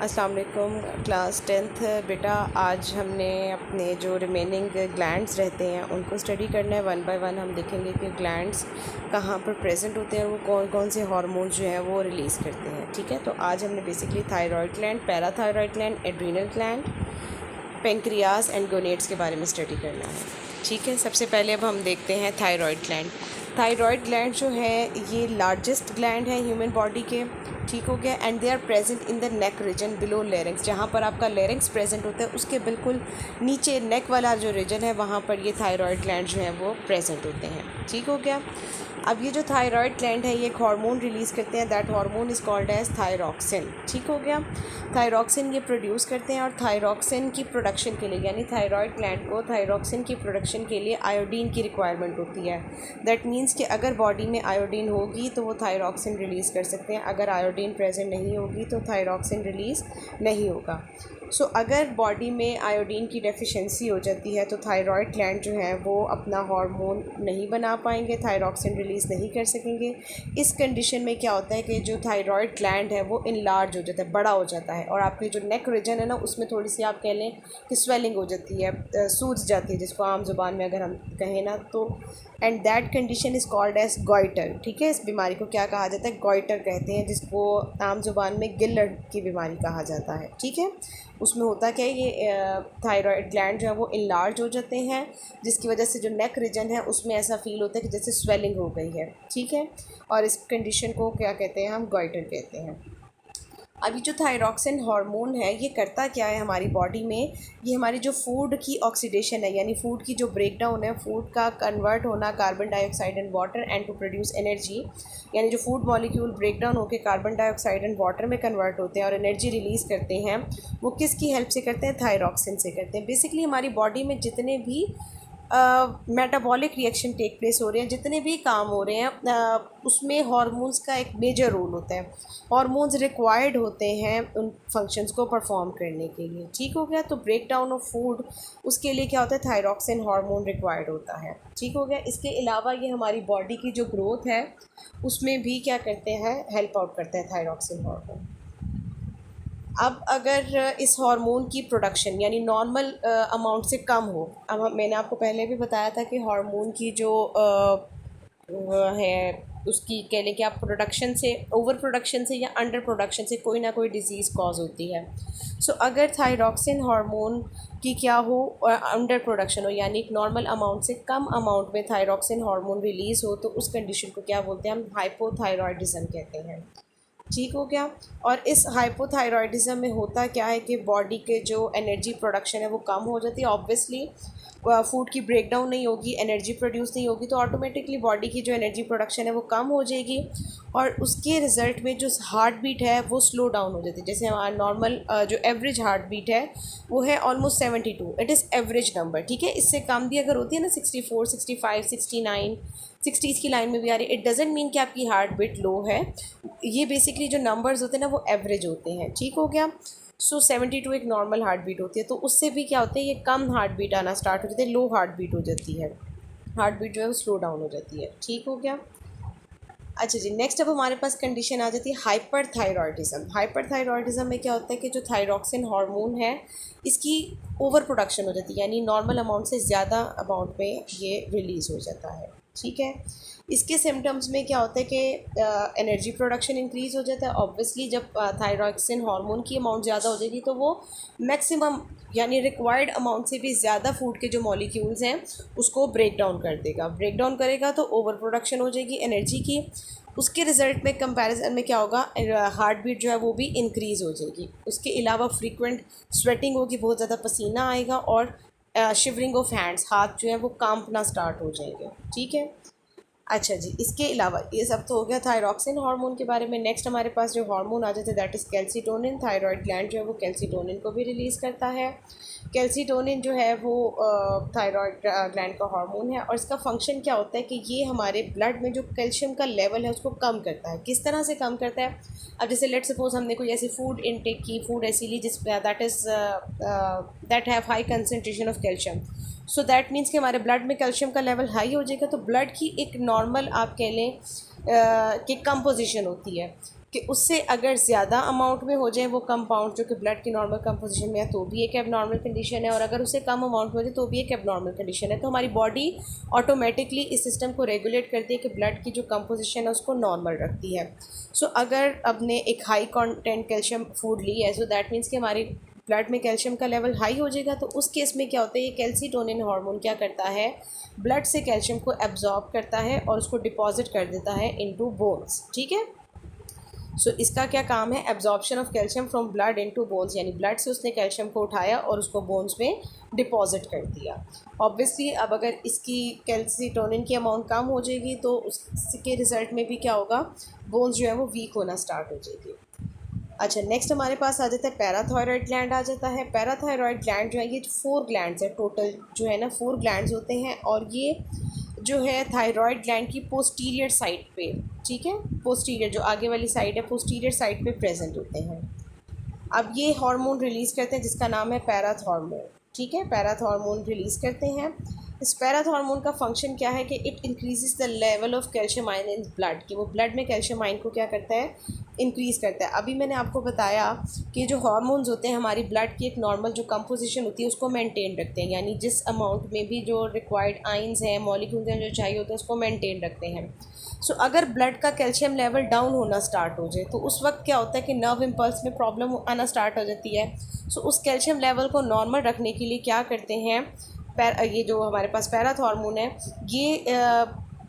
अस्सलाम वालेकुम class 10th बेटा। आज हमने अपने जो रिमेनिंग ग्लैंड्स रहते हैं उनको स्टडी करना है। वन बाय वन हम देखेंगे कि ग्लैंड्स कहाँ पर प्रेजेंट होते हैं और वो कौन कौन से हार्मोन जो हैं वो रिलीज़ करते हैं। ठीक है, तो आज हमने basically thyroid gland, parathyroid gland, adrenal gland, pancreas and gonads के बारे में स्टडी करना है। ठीक है, सबसे पहले अब हम देखते हैं थायराइड ग्लैंड। थायराइड ग्लैंड जो है ये लार्जेस्ट ग्लैंड है ह्यूमन बॉडी के। ठीक हो गया। And they are present in the neck region below larynx. जहाँ पर आपका लेरिंग्स प्रेजेंट होता है उसके बिल्कुल नीचे नेक वाला जो रीजन है वहाँ पर ये थायराइड ग्लैंड जो है वो प्रेजेंट होते हैं। ठीक हो गया। अब ये जो थायराइड ग्लैंड है ये एक हार्मोन रिलीज़ करते हैं। That hormone is called as thyroxine. ठीक हो गया। थायरॉक्सिन ये प्रोड्यूस करते हैं और थायरॉक्सिन की प्रोडक्शन के लिए यानी थायराइड ग्लैंड को थायरॉक्सिन की प्रोडक्शन के लिए आयोडीन की रिक्वायरमेंट होती है। दैट मीन्स कि अगर बॉडी में आयोडीन होगी तो वो थायरॉक्सिन रिलीज़ कर सकते हैं। अगर आयोडीन प्रेजेंट नहीं होगी तो थायरॉक्सिन रिलीज़ नहीं होगा। सो अगर बॉडी में आयोडीन की डेफिशिएंसी हो जाती है तो थायराइड ग्लैंड जो है वो अपना हार्मोन नहीं बना पाएंगे, थायरॉक्सिन रिलीज़ नहीं कर सकेंगे। इस कंडीशन में क्या होता है कि जो थायराइड ग्लैंड है वो इनलार्ज हो जाता है, बड़ा हो जाता है और आपकी जो नेक रीजन है ना उसमें थोड़ी सी आप कह लें कि स्वेलिंग हो जाती है, सूज जाती है, जिसको आम ज़ुबान में अगर हम कहें ना तो। And that condition is called as goitre. ठीक है, इस बीमारी को क्या कहा जाता है? गॉइटर कहते हैं, जिसको आम ज़ुबान में गिल्लर्ड की बीमारी कहा जाता है। ठीक है, उसमें होता क्या है, ये थायराइड ग्लैंड जो है वो इनलार्ज हो जाते हैं, जिसकी वजह से जो नेक रीजन है उसमें ऐसा फील होता है कि जैसे स्वेलिंग हो गई है। ठीक है, और इस कंडीशन को क्या कहते हैं? हम गॉइटर कहते हैं। अभी जो थायरॉक्सिन हार्मोन है ये करता क्या है हमारी बॉडी में? ये हमारी जो फूड की ऑक्सीडेशन है यानी फूड की जो ब्रेकडाउन है, फूड का कन्वर्ट होना carbon dioxide and water and to produce energy, यानी जो फूड मॉलिक्यूल ब्रेकडाउन होकर कार्बन डाइऑक्साइड एंड वाटर में कन्वर्ट होते हैं और एनर्जी रिलीज़ करते हैं, वो किसकी हेल्प से करते हैं? थायरॉक्सिन से करते हैं। बेसिकली हमारी बॉडी में जितने भी मेटाबॉलिक रिएक्शन टेक प्लेस हो रहे हैं, जितने भी काम हो रहे हैं, उसमें हार्मोन्स का एक मेजर रोल होता है। हार्मोन्स रिक्वायर्ड होते हैं उन फंक्शंस को परफॉर्म करने के लिए। ठीक हो गया। तो ब्रेक डाउन ऑफ फूड, उसके लिए क्या होता है? थायरॉक्सिन हार्मोन रिक्वायर्ड होता है। ठीक हो गया। इसके अलावा ये हमारी बॉडी की जो ग्रोथ है उसमें भी क्या करते हैं? हेल्प आउट करते हैं थायरॉक्सिन हार्मोन। अब अगर इस हार्मोन की प्रोडक्शन यानी नॉर्मल अमाउंट से कम हो, अब मैंने आपको पहले भी बताया था कि हार्मोन की जो है उसकी कह लें कि आप प्रोडक्शन से, ओवर प्रोडक्शन से या अंडर प्रोडक्शन से कोई ना कोई डिजीज़ कॉज होती है। सो अगर थायरॉक्सिन हार्मोन की क्या हो, अंडर प्रोडक्शन हो यानी नॉर्मल अमाउंट से कम अमाउंट में थायरॉक्सिन हार्मोन रिलीज़ हो, तो उस कंडीशन को क्या बोलते हैं? हम हाइपोथायरॉयडिज्म कहते हैं। ठीक हो गया। और इस हाइपोथायरॉयडिज्म में होता क्या है कि बॉडी के जो एनर्जी प्रोडक्शन है वो कम हो जाती है। ऑब्वियसली फूड की ब्रेकडाउन नहीं होगी, एनर्जी प्रोड्यूस नहीं होगी, तो ऑटोमेटिकली बॉडी की जो एनर्जी प्रोडक्शन है वो कम हो जाएगी और उसके रिज़ल्ट में जो हार्ट बीट है वो स्लो डाउन हो जाती है। जैसे हमारा नॉर्मल जो एवरेज हार्ट बीट है वो है almost 72, it is average number. ठीक है, इससे कम भी अगर होती है ना 64, 65, 69, 60s की लाइन में भी आ रही है, इट डजेंट मीन कि आपकी हार्ट बीट लो है। ये बेसिकली जो नंबर्स होते हैं ना वो एवरेज होते हैं। ठीक हो गया। सो 72 एक नॉर्मल हार्ट बीट होती है, तो उससे भी क्या होता है, ये कम हार्ट बीट आना स्टार्ट हो जाती है, लो हार्ट बीट हो जाती है, हार्ट बीट जो है वो स्लो डाउन हो जाती है। ठीक हो गया। अच्छा जी, नेक्स्ट अब हमारे पास कंडीशन आ जाती है हाइपरथायरॉयडिज्म। हाइपरथायरॉयडिज्म में क्या होता है कि जो थायरॉक्सिन हार्मोन है इसकी ओवर प्रोडक्शन हो जाती है यानी नॉर्मल अमाउंट से ज़्यादा अमाउंट में ये रिलीज़ हो जाता है। ठीक है, इसके सिम्टम्स में क्या होता है कि एनर्जी प्रोडक्शन इंक्रीज़ हो जाता है। ऑब्वियसली जब थायरॉक्सिन हार्मोन की अमाउंट ज़्यादा हो जाएगी तो वो मैक्सिमम यानी रिक्वायर्ड अमाउंट से भी ज़्यादा फूड के जो मॉलिक्यूल्स हैं उसको ब्रेक डाउन कर देगा। ब्रेक डाउन करेगा तो ओवर प्रोडक्शन हो जाएगी एनर्जी की। उसके रिज़ल्ट में कंपैरिजन में क्या होगा? हार्ट बीट जो है वो भी इंक्रीज़ हो जाएगी। उसके अलावा फ्रीक्वेंट स्वेटिंग होगी, बहुत ज़्यादा पसीना आएगा और शिवरिंग ऑफ हैंड्स, हाथ जो है वो कांपना स्टार्ट हो जाएंगे। ठीक है। अच्छा जी, इसके अलावा ये सब तो हो गया थायरॉक्सिन हार्मोन के बारे में। नेक्स्ट हमारे पास जो हार्मोन आ जाता है that is calcitonin. Thyroid gland जो है वो कैल्सीटोनिन को भी रिलीज़ करता है। कैल्सीटोनिन जो है वो थायराइड ग्लैंड का हार्मोन है और इसका फंक्शन क्या होता है कि ये हमारे ब्लड में जो कैल्शियम का लेवल है उसको कम करता है। किस तरह से कम करता है? अब जैसे लेट सपोज हमने कोई ऐसी फूड इनटेक की, फूड ऐसी ली जिस that have high concentration of calcium, so that means कि हमारे ब्लड में कैल्शियम का लेवल हाई हो जाएगा, तो ब्लड की एक नॉर्मल आप कह लें कि कम पोजीशन होती है कि उससे अगर ज़्यादा अमाउंट में हो जाए वो कंपाउंड जो कि ब्लड की नॉर्मल कंपोजिशन में है तो भी एक एबनॉर्मल कंडीशन है, और अगर उससे कम अमाउंट में हो जाए तो भी एक एबनॉर्मल कंडीशन है। तो हमारी बॉडी ऑटोमेटिकली इस सिस्टम को रेगुलेट करती है कि ब्लड की जो कंपोजिशन है उसको नॉर्मल रखती है। सो अगर अपने एक हाई कंटेंट कैल्शियम फूड ली है, सो दैट मीन्स कि हमारी ब्लड में कैल्शियम का लेवल हाई हो जाएगा। तो उस केस में क्या होता है, ये कैल्सीटोनिन हार्मोन क्या करता है, ब्लड से कैल्शियम को एब्जॉर्ब करता है और उसको डिपॉजिट कर देता है इनटू बोन्स। ठीक है, सो इसका क्या काम है, absorption of calcium from blood into bones, यानी ब्लड से उसने कैल्शियम को उठाया और उसको बोन्स में डिपॉजिट कर दिया। ऑब्वियसली अब अगर इसकी कैल्सीटोनिन की अमाउंट कम हो जाएगी तो उसके रिजल्ट में भी क्या होगा, बोन्स जो है वो वीक होना स्टार्ट हो जाएगी। अच्छा, नेक्स्ट हमारे पास आ जाता है पैराथायरॉयड ग्लैंड आ जाता है। पैराथायरॉयड ग्लैंड जो है ये 4 ग्लैंड्स है टोटल, जो है ना 4 ग्लैंड्स होते हैं, और ये जो है थायराइड ग्लैंड की पोस्टीरियर साइड पे, ठीक है, पोस्टीरियर जो आगे वाली साइड है पोस्टीरियर साइड पे प्रेजेंट होते हैं। अब ये हार्मोन रिलीज़ करते हैं जिसका नाम है पैराथ हार्मोन। ठीक है, पैराथ हार्मोन रिलीज़ करते हैं। इस पैराथ हार्मोन का फंक्शन क्या है कि it increases the level of calcium ion in blood, कि वो ब्लड में कैल्शियम आयन को क्या करता है, इंक्रीज़ करता है। अभी मैंने आपको बताया कि जो हार्मोन्स होते हैं हमारी ब्लड की एक नॉर्मल जो कंपोजिशन होती है उसको मेंटेन रखते हैं, यानी जिस अमाउंट में भी जो रिक्वायर्ड आइंस हैं, मॉलिक्यूल्स हैं जो चाहिए होते हैं उसको मेंटेन रखते हैं। सो अगर ब्लड का कैल्शियम लेवल डाउन होना स्टार्ट हो जाए तो उस वक्त क्या होता है कि नर्व इम्पल्स में प्रॉब्लम आना स्टार्ट हो जाती है। सो उस कैल्शियम लेवल को नॉर्मल रखने के लिए क्या करते हैं, ये जो हमारे पास पैराथ हार्मोन है ये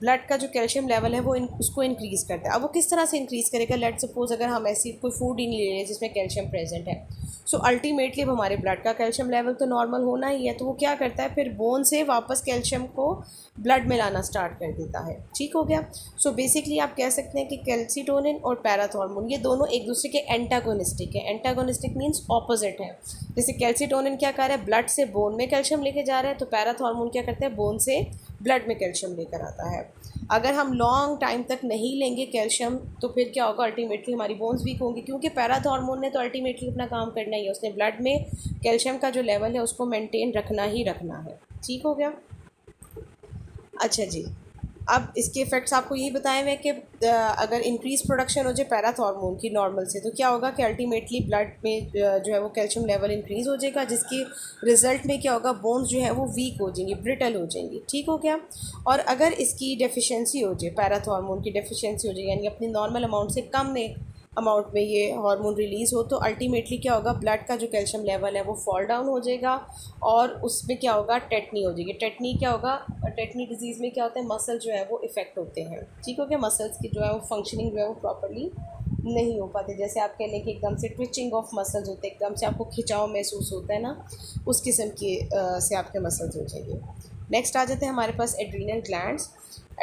ब्लड का जो कैल्शियम लेवल है वो उसको इंक्रीज़ करता है। अब वो किस तरह से इंक्रीज़ करेगा, लेट सपोज अगर हम ऐसी कोई फूड ही नहीं ले रहे जिसमें कैल्शियम प्रेजेंट है, सो अल्टीमेटली अब हमारे ब्लड का कैल्शियम लेवल तो नॉर्मल होना ही है, तो वो क्या करता है फिर बोन से वापस कैल्शियम को ब्लड में लाना स्टार्ट कर देता है। ठीक हो गया। सो बेसिकली आप कह सकते हैं कि कैल्सीटोनिन और पैराथ हार्मोन ये दोनों एक दूसरे के एंटागोनिस्टिक है। एंटागोनिस्टिक मीन्स ऑपोजिट है। जैसे कैल्सीटोनिन क्या कर रहा है, ब्लड से बोन में कैल्शियम लेके जा रहा है, तो पैराथ हार्मोन क्या करता है, बोन से ब्लड में कैल्शियम लेकर आता है। अगर हम लॉन्ग टाइम तक नहीं लेंगे कैल्शियम तो फिर क्या होगा, अल्टीमेटली हमारी बोन्स वीक होंगी, क्योंकि पैराथ हार्मोन ने तो अल्टीमेटली अपना काम करना ही है, उसने ब्लड में कैल्शियम का जो लेवल है उसको मेंटेन रखना ही रखना है। ठीक हो गया। अच्छा जी, अब इसके इफ़ेक्ट्स आपको यही बताए हुए हैं कि अगर इंक्रीज प्रोडक्शन हो जाए पैराथ हार्मोन की नॉर्मल से तो क्या होगा कि अल्टीमेटली ब्लड में जो है वो कैल्शियम लेवल इंक्रीज़ हो जाएगा, जिसकी रिज़ल्ट में क्या होगा, बोन्स जो है वो वीक हो जाएंगी, ब्रिटल हो जाएंगी। ठीक हो गया। और अगर इसकी डेफिशिएंसी हो जाए, पैराथ हार्मोन की डेफिशिएंसी हो जाए, यानी अपनी नॉर्मल अमाउंट से कम में अमाउंट में ये हार्मोन रिलीज़ हो, तो अल्टीमेटली क्या होगा, ब्लड का जो कैल्शियम लेवल है वो फॉल डाउन हो जाएगा और उसमें क्या होगा, टेटनी हो जाएगी। टेटनी क्या होगा, टेटनी डिजीज़ में क्या होता है, मसल जो है वो इफ़ेक्ट होते हैं। ठीक हो गया, मसल्स की जो है वो फंक्शनिंग जो है वो प्रॉपर्ली नहीं हो पाते। जैसे आप कह लें कि एकदम से ट्विचिंग ऑफ मसल्स होते हैं, एकदम से आपको खिंचाव महसूस होता है ना, उस किस्म के से आपके मसल्स हो जाएंगे। नेक्स्ट आ जाते हैं हमारे पास एड्रीनल ग्लैंड्स।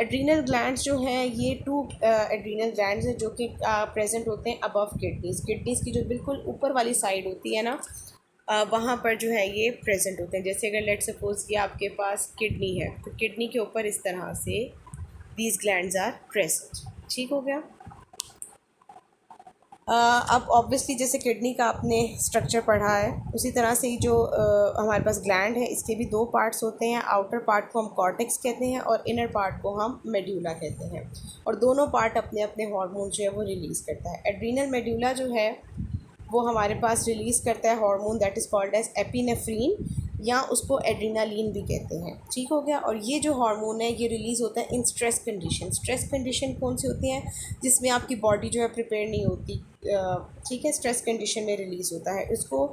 एड्रीनल ग्लैंड्स जो हैं ये 2 एड्रीनल ग्लैंड्स हैं जो कि प्रेजेंट होते हैं अबव किडनीज़। किडनीज़ की जो बिल्कुल ऊपर वाली साइड होती है ना, वहाँ पर जो है ये प्रेजेंट होते हैं। जैसे अगर लेट सपोज कि आपके पास किडनी है तो किडनी के ऊपर इस तरह से दीज ग्लैंड्स आर प्रेजेंट। ठीक हो गया। अब ऑब्वियसली जैसे किडनी का आपने स्ट्रक्चर पढ़ा है उसी तरह से ही जो हमारे पास ग्लैंड है इसके भी 2 पार्ट्स होते हैं। आउटर पार्ट को हम कॉर्टेक्स कहते हैं और इनर पार्ट को हम मेड्यूला कहते हैं, और दोनों पार्ट अपने अपने हार्मोन जो है वो रिलीज़ करता है। एड्रीनल मेड्यूला जो है वो हमारे पास रिलीज़ करता है hormone that is called as epinephrine, या उसको एड्रीनालीन भी कहते हैं। ठीक हो गया। और ये जो हार्मोन है ये रिलीज़ होता है इन स्ट्रेस कंडीशन। स्ट्रेस कंडीशन कौन सी होती हैं, जिसमें आपकी बॉडी जो है प्रिपेयर नहीं होती। ठीक है, स्ट्रेस कंडीशन में रिलीज़ होता है इसको,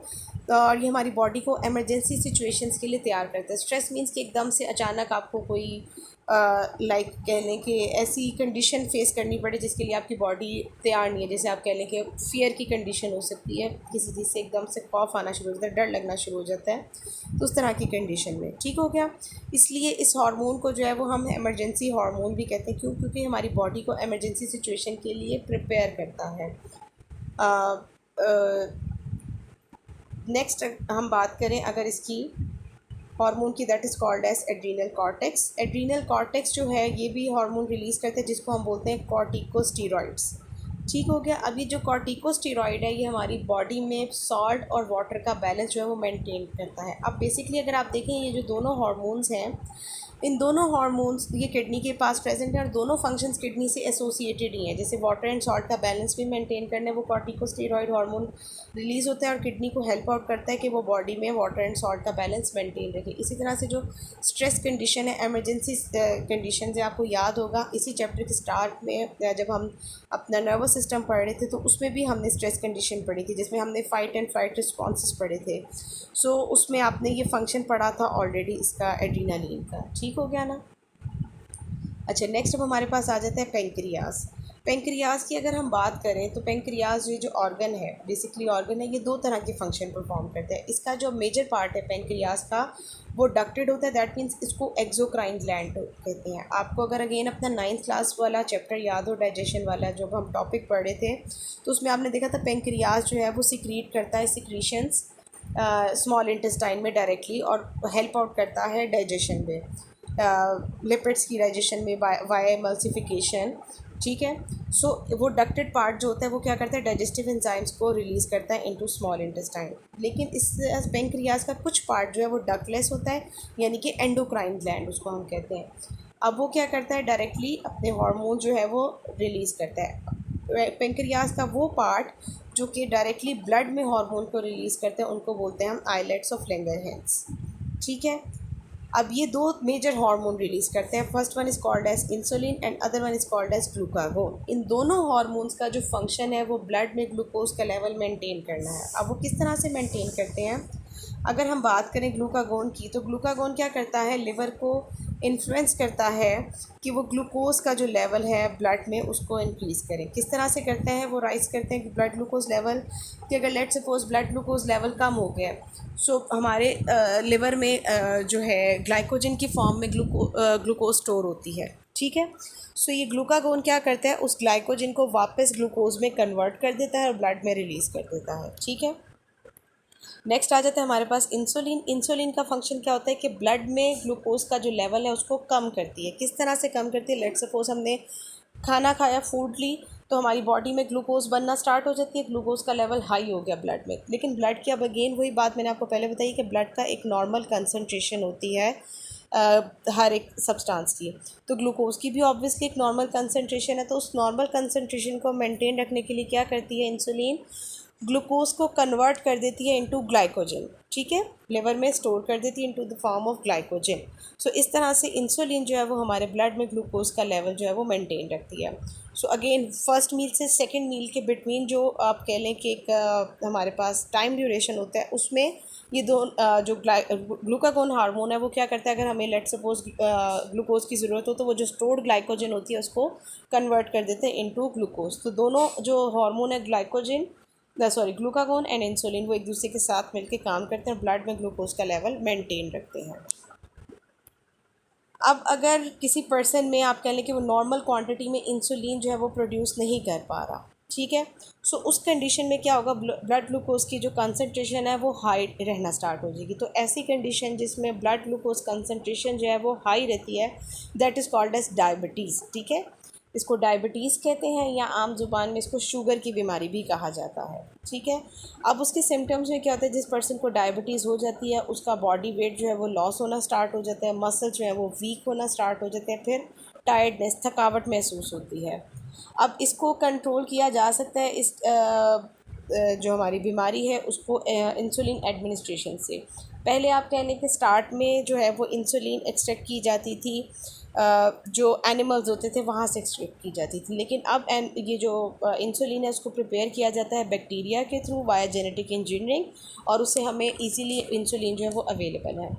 और ये हमारी बॉडी को एमरजेंसी सिचुएशंस के लिए तैयार करता है। स्ट्रेस मीन्स कि एकदम से अचानक आपको कोई लाइक कह लें कि ऐसी कंडीशन फेस करनी पड़े जिसके लिए आपकी बॉडी तैयार नहीं है। जैसे आप कह लें कि फियर की कंडीशन हो सकती है, किसी चीज़ से एकदम से खौफ आना शुरू हो जाता है, डर लगना शुरू हो जाता है, तो उस तरह की कंडीशन में। ठीक हो गया। इसलिए इस हार्मोन को जो है वो हम इमरजेंसी हार्मोन भी कहते हैं। क्यों? क्योंकि हमारी बॉडी को इमरजेंसी सिचुएशन के लिए प्रिपेयर करता है। नेक्स्ट हम बात करें अगर इसकी हार्मोन की, that is called as adrenal cortex. Adrenal cortex जो है ये भी हार्मोन रिलीज़ करते हैं जिसको हम बोलते हैं कॉर्टिकोस्टेरॉइड्स। ठीक हो गया। अभी जो कॉर्टिकोस्टेरॉइड है ये हमारी बॉडी में सॉल्ट और वाटर का बैलेंस जो है वो मेंटेन करता है। अब बेसिकली अगर आप देखें ये जो दोनों हार्मोन्स हैं इन दोनों हार्मोन्स ये किडनी के पास प्रेजेंट है और दोनों फंक्शंस किडनी से एसोसिएटेड ही हैं। जैसे वाटर एंड सॉल्ट का बैलेंस भी मेंटेन करने वो कॉर्टिकोस्टेरॉइड हार्मोन रिलीज़ होता है और किडनी को हेल्प आउट करता है कि वो बॉडी में वाटर एंड सॉल्ट का बैलेंस मेंटेन रखे। इसी तरह से जो स्ट्रेस कंडीशन है, एमरजेंसी कंडीशन है, आपको याद होगा इसी चैप्टर के स्टार्ट में जब हम अपना नर्वस सिस्टम पढ़ रहे थे तो उसमें भी हमने स्ट्रेस कंडीशन पढ़ी थी, जिसमें हमने फाइट एंड फ्लाइट रिस्पॉन्सेस पढ़े थे। सो उसमें आपने ये फंक्शन पढ़ा था ऑलरेडी इसका, एड्रीनालीन का। ठीक हो गया ना। अच्छा, नेक्स्ट अब हमारे पास आ जाता है पेंक्रियाज। पेंक्रियाज की अगर हम बात करें तो पेंक्रियाज ये जो ऑर्गन है, बेसिकली ऑर्गन है, ये दो तरह के फंक्शन परफॉर्म करता है। इसका जो मेजर पार्ट है पेंक्रियाज का वो डक्टेड होता है, दैट मीन्स इसको एक्सोक्राइन ग्लैंड कहते हैं। आपको अगर अगेन अपना 9th क्लास वाला चैप्टर याद हो, डाइजेशन वाला, जब हम टॉपिक पढ़े थे तो उसमें आपने देखा था पेंक्रियाज जो है वो सिक्रीट करता है सिक्रीशंस स्मॉल इंटेस्टाइन में डायरेक्टली और हेल्प आउट करता है डाइजेशन में, लिपिड्स की डाइजेशन में वाया एमल्सिफिकेशन। ठीक है। सो वो डक्टेड पार्ट जो होता है वो क्या करता है, डाइजेस्टिव एंजाइम्स को रिलीज़ करता है इनटू स्मॉल इंटेस्टाइन। लेकिन इस पेंक्रियाज का कुछ पार्ट जो है वो डक्टलेस होता है, यानी कि एंडोक्राइन ग्लैंड उसको हम कहते हैं। अब वो क्या करता है, डायरेक्टली अपने हार्मोन जो है वो रिलीज़ करता है। पेंक्रियाज का वो पार्ट जो कि डायरेक्टली ब्लड में हार्मोन को रिलीज़ करते हैं उनको बोलते हैं हम आइलेट्स ऑफ लैंगरहैंस। ठीक है। अब ये दो मेजर हार्मोन रिलीज़ करते हैं, first one is called as insulin and other one is called as glucagon. इन दोनों हार्मोन्स का जो फंक्शन है वो ब्लड में ग्लूकोज का लेवल मेंटेन करना है। अब वो किस तरह से मेंटेन करते हैं, अगर हम बात करें ग्लूकागोन की, तो ग्लूकागोन क्या करता है, लिवर को इन्फ्लुएंस करता है कि वो ग्लूकोज का जो लेवल है ब्लड में उसको इंक्रीज़ करें। किस तरह से करते हैं, वो राइज़ करते हैं कि ब्लड ग्लूकोज लेवल, कि अगर let suppose blood glucose level कम हो गया, सो हमारे लिवर में जो है ग्लाइकोजन की फॉर्म में ग्लूकोज स्टोर होती है। ठीक है। सो ये ग्लूकागोन क्या करता है, उस ग्लाइकोजन को वापस ग्लूकोज में कन्वर्ट कर देता है और ब्लड में रिलीज़ कर देता है। ठीक है। नेक्स्ट आ जाता है हमारे पास इंसुलिन। इंसुलिन का फंक्शन क्या होता है कि ब्लड में ग्लूकोज का जो लेवल है उसको कम करती है। किस तरह से कम करती है, लेट सपोज हमने खाना खाया, फूड ली, तो हमारी बॉडी में ग्लूकोज बनना स्टार्ट हो जाती है, ग्लूकोज का लेवल हाई हो गया ब्लड में। लेकिन ब्लड की अब अगेन वही बात मैंने आपको पहले बताई कि ब्लड का एक नॉर्मल कंसनट्रेशन होती है हर एक सब्सटेंस की, तो ग्लूकोज की भी ऑब्वियसली एक नॉर्मल कंसनट्रेशन है। तो उस नॉर्मल कंसनट्रेशन को मेंटेन रखने के लिए क्या करती है इंसुलिन, ग्लूकोज को कन्वर्ट कर देती है इनटू ग्लाइकोजन। ठीक है, लिवर में स्टोर कर देती है into the form of glycogen. So इस तरह से इंसुलिन जो है वो हमारे ब्लड में ग्लूकोज का लेवल जो है वो मेंटेन रखती है। सो अगेन फर्स्ट मील से सेकंड मील के बिटवीन जो आप कह लें कि एक हमारे पास टाइम ड्यूरेशन होता है, उसमें ये दो जो ग्लूकागोन हार्मोन है वो क्या करता है, अगर हमें लेट सपोज ग्लूकोज की ज़रूरत हो तो वो जो स्टोर्ड ग्लाइकोजन होती है उसको कन्वर्ट कर देते हैं इनटू ग्लूकोज। तो दोनों जो हार्मोन है ग्लूकागोन एंड इंसुलिन, वो एक दूसरे के साथ मिलकर काम करते हैं, ब्लड में ग्लूकोज का लेवल मेंटेन रखते हैं। अब अगर किसी पर्सन में आप कह लें कि वो नॉर्मल क्वांटिटी में इंसुलिन जो है वो प्रोड्यूस नहीं कर पा रहा, ठीक है, सो उस कंडीशन में क्या होगा, ब्लड ग्लूकोज की जो कंसनट्रेशन है वो हाई रहना स्टार्ट हो जाएगी। तो ऐसी कंडीशन जिसमें ब्लड ग्लूकोज कंसनट्रेशन जो है वो हाई रहती है, that is called as diabetes. ठीक है, इसको डायबिटीज़ कहते हैं या आम ज़ुबान में इसको शुगर की बीमारी भी कहा जाता है। ठीक है। अब उसके सिम्टम्स में क्या होता है, जिस पर्सन को डायबिटीज़ हो जाती है उसका बॉडी वेट जो है वो लॉस होना स्टार्ट हो जाता है, मसल जो है वो वीक होना स्टार्ट हो जाते हैं, फिर टायर्डनेस, थकावट महसूस होती है। अब इसको कंट्रोल किया जा सकता है इस जो हमारी बीमारी है उसको इंसुलिन एडमिनिस्ट्रेशन से। पहले आप कह लें कि स्टार्ट में जो है वो इंसुलिन एक्सट्रैक्ट की जाती थी, जो एनिमल्स होते थे वहाँ से एक्सट्रैक्ट की जाती थी, लेकिन अब ये जो इंसुलिन है उसको प्रिपेयर किया जाता है बैक्टीरिया के थ्रू वाया जेनेटिक इंजीनियरिंग, और उससे हमें इजीली इंसुलिन जो है वो अवेलेबल है।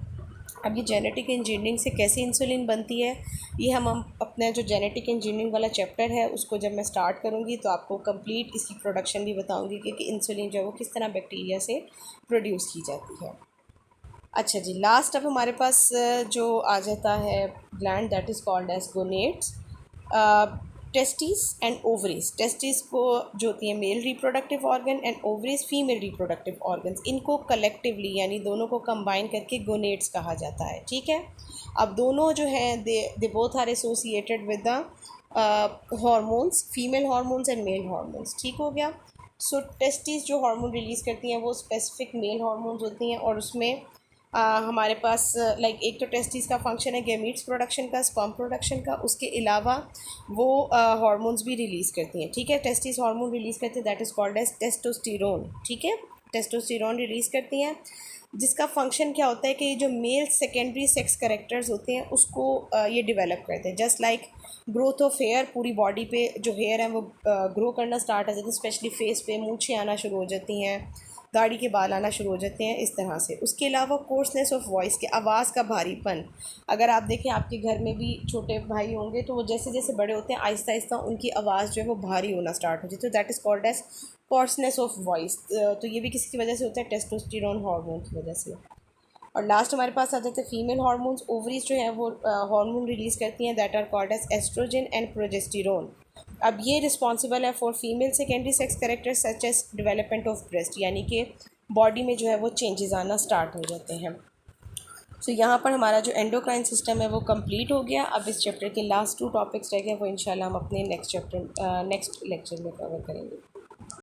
अब ये जेनेटिक इंजीनियरिंग से कैसे इंसुलिन बनती है, ये हम अपना जो जेनेटिक इंजीनियरिंग वाला चैप्टर है उसको जब मैं स्टार्ट करूँगी तो आपको कंप्लीट इसकी प्रोडक्शन भी बताऊँगी कि इंसुलिन जो है वो किस तरह बैक्टीरिया से प्रोड्यूस की जाती है। अच्छा जी, लास्ट अब हमारे पास जो आ जाता है gland, that is called as gonads. Testis and ovaries, testis को जो होती है male reproductive organ and ovaries female reproductive organs, इनको कलेक्टिवली यानी दोनों को कंबाइन करके गोनेट्स कहा जाता है। ठीक है। अब दोनों जो हैं they both are associated with the hormones, female hormones and male hormones. ठीक हो गया। सो टेस्टिस जो हार्मोन रिलीज़ करती हैं वो स्पेसिफिक मेल हार्मोन्स होती हैं और उसमें हमारे पास लाइक एक तो टेस्टिस का फंक्शन है गैमीट्स प्रोडक्शन का, स्पर्म प्रोडक्शन का, उसके अलावा वो हार्मोन्स भी रिलीज़ करती हैं, ठीक है। टेस्टिस हार्मोन रिलीज़ करती है, that is called as testosterone, ठीक है। टेस्टोस्टेरोन रिलीज़ करती हैं, जिसका फंक्शन क्या होता है कि ये जो मेल सेकेंडरी सेक्स करेक्टर्स होते हैं उसको ये डेवलप करते हैं। Just like growth of hair, पूरी बॉडी पे जो हेयर है वो ग्रो करना स्टार्ट हो जाते हैं, स्पेशली फेस पे मूंछें आना शुरू हो जाती हैं, दाढ़ी के बाल आना शुरू हो जाते हैं, इस तरह से। उसके अलावा कोर्सनेस ऑफ वॉइस के, आवाज़ का भारीपन, अगर आप देखें आपके घर में भी छोटे भाई होंगे तो वो जैसे जैसे बड़े होते हैं आहिस्ता आहिस्ता उनकी आवाज़ जो है वो भारी होना स्टार्ट हो जाती है, तो that is called as coarseness of voice. तो ये भी किसी की वजह से होता है, टेस्टोस्टेरोन हार्मोन की वजह से। और लास्ट हमारे पास आ जाते हैं फीमेल हार्मोन्स। ओवरीज जो है वो हार्मोन रिलीज़ करती हैं, that are called as estrogen and progesterone. अब ये रिस्पॉन्सिबल है for female secondary sex character such as development of breast, यानी कि बॉडी में जो है वो चेंजेस आना स्टार्ट हो जाते हैं। सो यहाँ पर हमारा जो एंडोक्राइन सिस्टम है वो कंप्लीट हो गया। अब इस चैप्टर के लास्ट 2 टॉपिक्स रह गए, वो इंशाल्लाह हम अपने नेक्स्ट लेक्चर में कवर करेंगे।